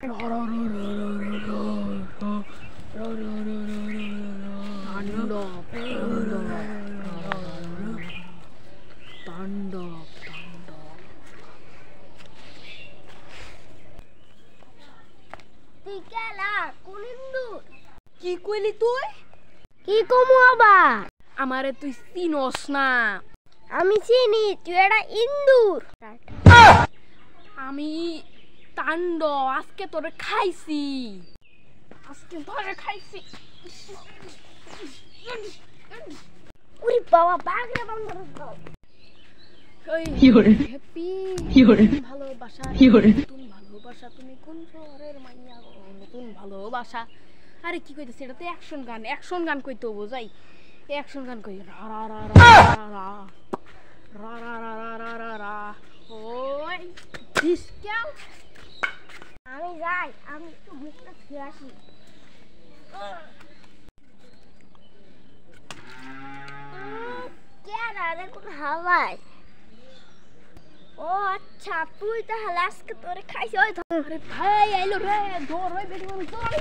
কি কইলি তুই? কি কমু আবার? আমারে তুই চিনস না। আমি চিনি, তুই এটা ইন্দুর। আমি তাণ্ডব, আজকে তোরে খাইছি। ওরে বাবা, বাগরে বান্দর দাও। ভালোবাসা, নতুন ভালোবাসা, তুমি কোন শহরের মাইয়া গো? নতুন ভালোবাসা। আরে কি কইতেছে? এটা তো অ্যাকশন গান কইতে হবো। যাই অ্যাকশন গান কই। রা রা রা রা রা রা রা রা রা রা রা রা। ওই ডিসকাউ। আমি যাই, আমি একটু মুখটা ধুয়ে আসি। কে কোন হাওয়ায়? ও আচ্ছা, তুই তাহলে আজকে তোরে খাইছি। ওই আরে ভাই আইলো রে, ধর ওই বেটি মানুষ ধর।